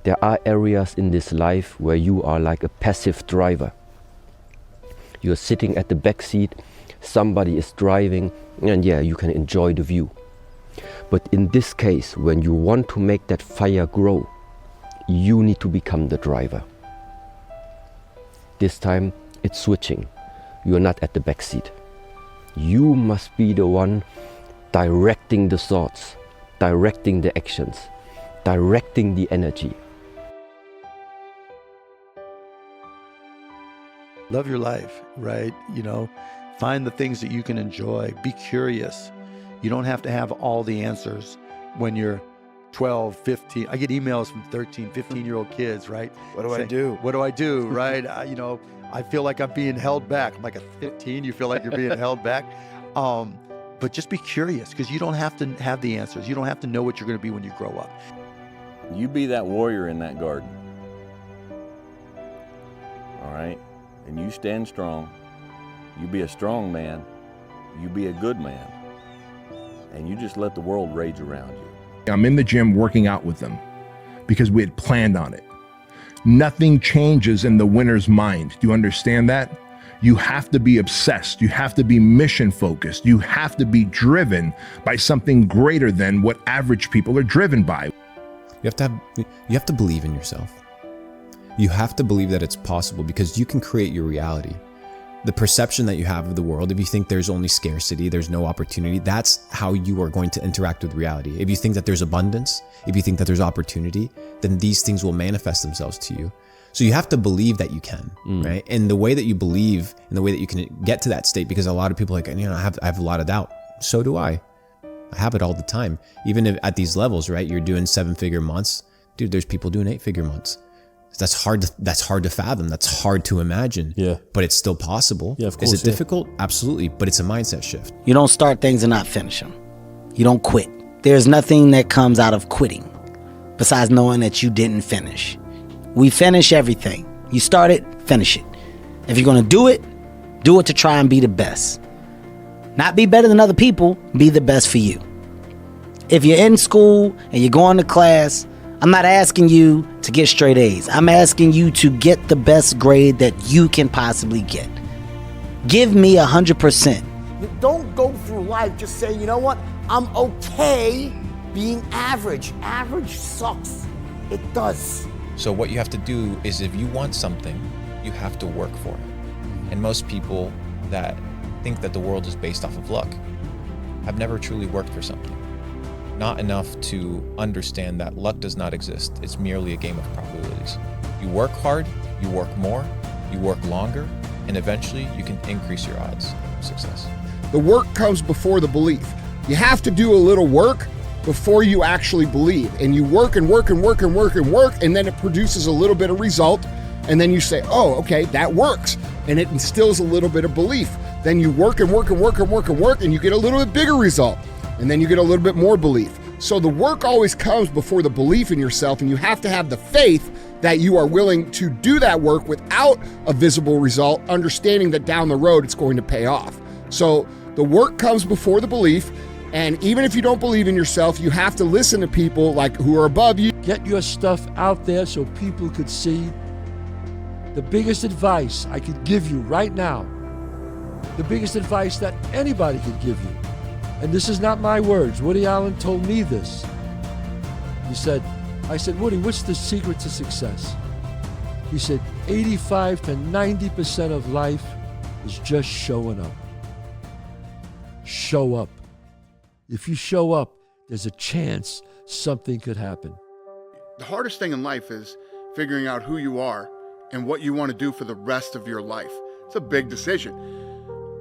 There are areas in this life where you are like a passive driver. You're sitting at the back seat, somebody is driving, and yeah, you can enjoy the view. But in this case, when you want to make that fire grow, you need to become the driver. This time, it's switching. You're not at the back seat. You must be the one directing the thoughts, directing the actions, directing the energy. Love your life, right? You know, find the things that you can enjoy. Be curious. You don't have to have all the answers when you're 12, 15. I get emails from 13, 15-year-old kids, right? What do I do? What do I do, right? I feel like I'm being held back. I'm like a 15, you feel like you're being held back. But just be curious, because you don't have to have the answers. You don't have to know what you're going to be when you grow up. You be that warrior in that garden. All right? And you stand strong. You be a strong man. You be a good man. And you just let the world rage around you. I'm in the gym working out with them because we had planned on it. Nothing changes in the winner's mind. Do you understand that? You have to be obsessed. You have to be mission focused. You have to be driven by something greater than what average people are driven by. You have to believe in yourself. You have to believe that it's possible, because you can create your reality. The perception that you have of the world, if you think there's only scarcity, there's no opportunity, that's how you are going to interact with reality. If you think that there's abundance, if you think that there's opportunity, then these things will manifest themselves to you. So you have to believe that you can, right? And the way that you believe and the way that you can get to that state, because a lot of people are like, I have a lot of doubt. So do I. I have it all the time. Even if at these levels, right? You're doing 7-figure months. Dude, there's people doing 8-figure months. That's hard to fathom. That's hard to imagine. Yeah. But it's still possible. Yeah, of course. Is it difficult? Absolutely. But it's a mindset shift. You don't start things and not finish them. You don't quit. There's nothing that comes out of quitting besides knowing that you didn't finish. We finish everything. You start it, finish it. If you're going to do it to try and be the best. Not be better than other people, be the best for you. If you're in school and you're going to class, I'm not asking you to get straight A's. I'm asking you to get the best grade that you can possibly get. Give me 100%. You don't go through life just saying, you know what, I'm okay being average. Average sucks. It does. So what you have to do is, if you want something, you have to work for it. And most people that think that the world is based off of luck have never truly worked for something. Not enough to understand that luck does not exist. It's merely a game of probabilities. You work hard, you work more, you work longer, and eventually you can increase your odds of success. The work comes before the belief. You have to do a little work before you actually believe. And you work and work and work and work and work, and then it produces a little bit of result. And then you say, oh, okay, that works. And it instills a little bit of belief. Then you work and work and work and work and work, and you get a little bit bigger result. And then you get a little bit more belief. So the work always comes before the belief in yourself, and you have to have the faith that you are willing to do that work without a visible result, understanding that down the road it's going to pay off. So the work comes before the belief, and even if you don't believe in yourself, you have to listen to people like who are above you. Get your stuff out there so people could see. The biggest advice I could give you right now, the biggest advice that anybody could give you, and this is not my words, Woody Allen told me this. I said, Woody, what's the secret to success? He said, 85 to 90% of life is just showing up. Show up. If you show up, there's a chance something could happen. The hardest thing in life is figuring out who you are and what you want to do for the rest of your life. It's a big decision.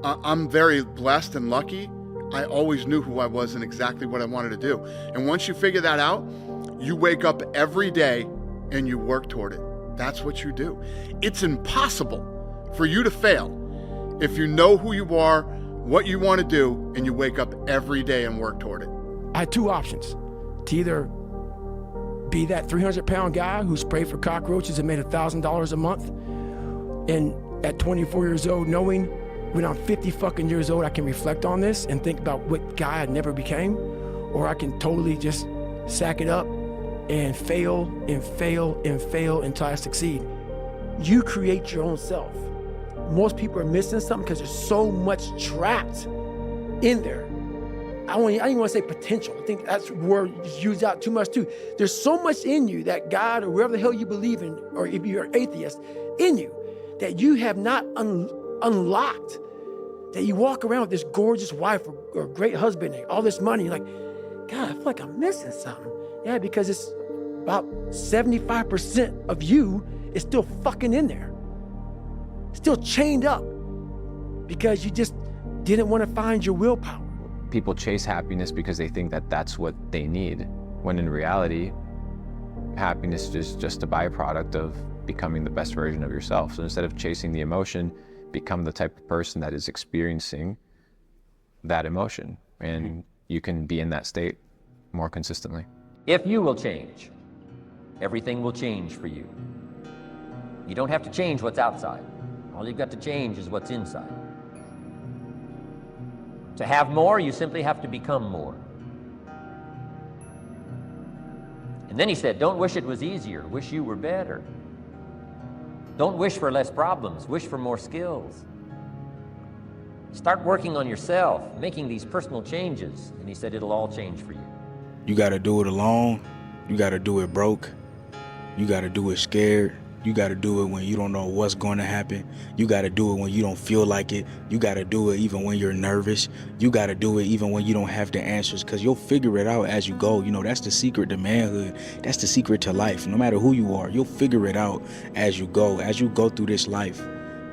I'm very blessed and lucky. I always knew who I was and exactly what I wanted to do. And once you figure that out, you wake up every day and you work toward it. That's what you do. It's impossible for you to fail if you know who you are, what you want to do, and you wake up every day and work toward it. I had two options: to either be that 300-pound guy who sprayed for cockroaches and made $1,000 a month, and at 24 years old, knowing when I'm 50 fucking years old, I can reflect on this and think about what guy I never became, or I can totally just sack it up and fail and fail and fail until I succeed. You create your own self. Most people are missing something because there's so much trapped in there. I don't even want to say potential. I think that's a word used out too much too. There's so much in you that God or wherever the hell you believe in, or if you're an atheist, in you, that you have not unlocked, that you walk around with this gorgeous wife or great husband and all this money. You're like, God, I feel like I'm missing something. Yeah, because it's about 75% of you is still fucking in there. Still chained up because you just didn't want to find your willpower. People chase happiness because they think that that's what they need, when in reality, happiness is just a byproduct of becoming the best version of yourself. So instead of chasing the emotion, become the type of person that is experiencing that emotion, and you can be in that state more consistently. If you will change, everything will change for you. You don't have to change what's outside. All you've got to change is what's inside. To have more, you simply have to become more. And then he said, don't wish it was easier, wish you were better. Don't wish for less problems, wish for more skills. Start working on yourself, making these personal changes, and he said it'll all change for you. You gotta do it alone, you gotta do it broke, you gotta do it scared, you gotta do it when you don't know what's going to happen, you gotta do it when you don't feel like it, you gotta do it even when you're nervous, you gotta do it even when you don't have the answers, because you'll figure it out as you go. You know, that's the secret to manhood, that's the secret to life. No matter who you are, you'll figure it out as you go through this life.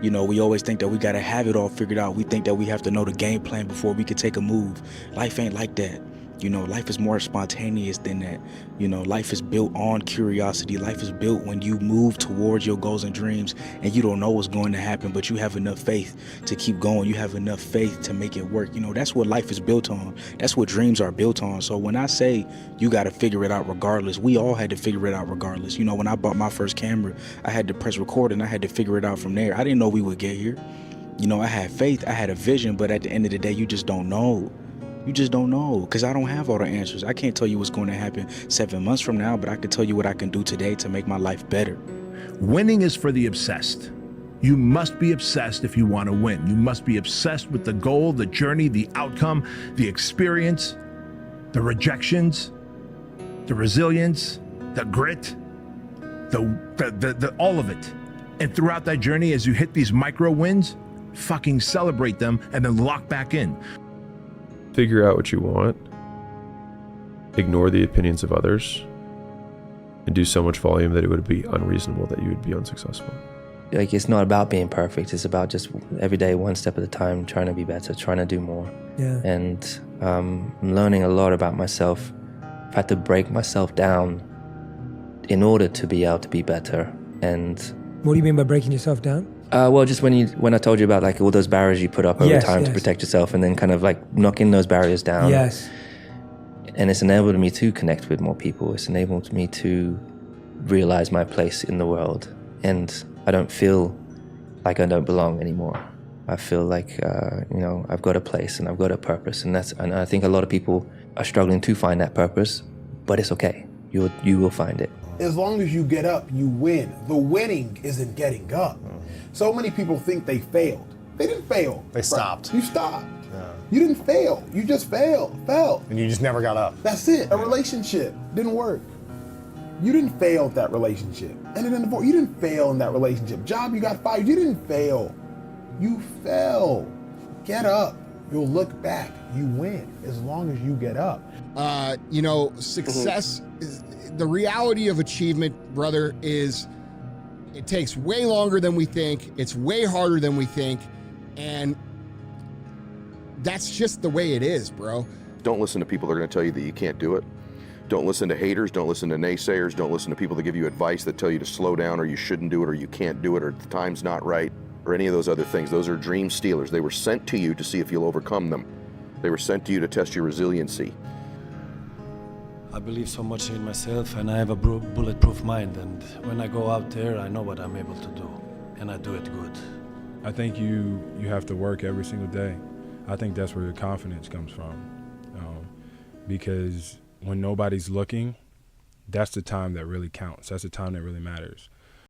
You know, we always think that we gotta have it all figured out. We think that we have to know the game plan before we can take a move. Life ain't like that. You know, life is more spontaneous than that. You know, life is built on curiosity. Life is built when you move towards your goals and dreams and you don't know what's going to happen, but you have enough faith to keep going. You have enough faith to make it work. You know, that's what life is built on. That's what dreams are built on. So when I say you got to figure it out regardless, we all had to figure it out regardless. You know, when I bought my first camera, I had to press record and I had to figure it out from there. I didn't know we would get here. You know, I had faith, I had a vision, but at the end of the day, you just don't know. You just don't know, because I don't have all the answers. I can't tell you what's going to happen 7 months from now, but I can tell you what I can do today to make my life better. Winning is for the obsessed. You must be obsessed if you want to win. You must be obsessed with the goal, the journey, the outcome, the experience, the rejections, the resilience, the grit, the all of it. And throughout that journey, as you hit these micro wins, fucking celebrate them and then lock back in. Figure out what you want, ignore the opinions of others, and do so much volume that it would be unreasonable that you would be unsuccessful. Like, it's not about being perfect. It's about just every day, one step at a time, trying to be better, trying to do more. Yeah. And I'm learning a lot about myself. I've had to break myself down in order to be able to be better. And what do you mean by breaking yourself down? Well, just when I told you about like all those barriers you put up over time to protect yourself, and then kind of like knocking those barriers down. Yes. And it's enabled me to connect with more people. It's enabled me to realize my place in the world. And I don't feel like I don't belong anymore. I feel like, you know, I've got a place and I've got a purpose. And I think a lot of people are struggling to find that purpose, but it's okay. You will find it. As long as you get up, you win. The winning isn't getting up. So many people think they failed. They didn't fail. They stopped. You stopped. Yeah. You didn't fail. You just fell. And you just never got up. That's it. A relationship didn't work. You didn't fail at that relationship. And then you didn't fail in that relationship. Job, you got fired. You didn't fail. You fell. Get up. You'll look back. You win as long as you get up. You know, success is the reality of achievement, brother, is it takes way longer than we think. It's way harder than we think. And that's just the way it is, bro. Don't listen to people that are going to tell you that you can't do it. Don't listen to haters. Don't listen to naysayers. Don't listen to people that give you advice that tell you to slow down or you shouldn't do it or you can't do it or the time's not right or any of those other things. Those are dream stealers. They were sent to you to see if you'll overcome them. They were sent to you to test your resiliency. I believe so much in myself and I have a bulletproof mind, and when I go out there I know what I'm able to do and I do it good. I think you have to work every single day. I think that's where your confidence comes from, because when nobody's looking, that's the time that really counts. That's the time that really matters.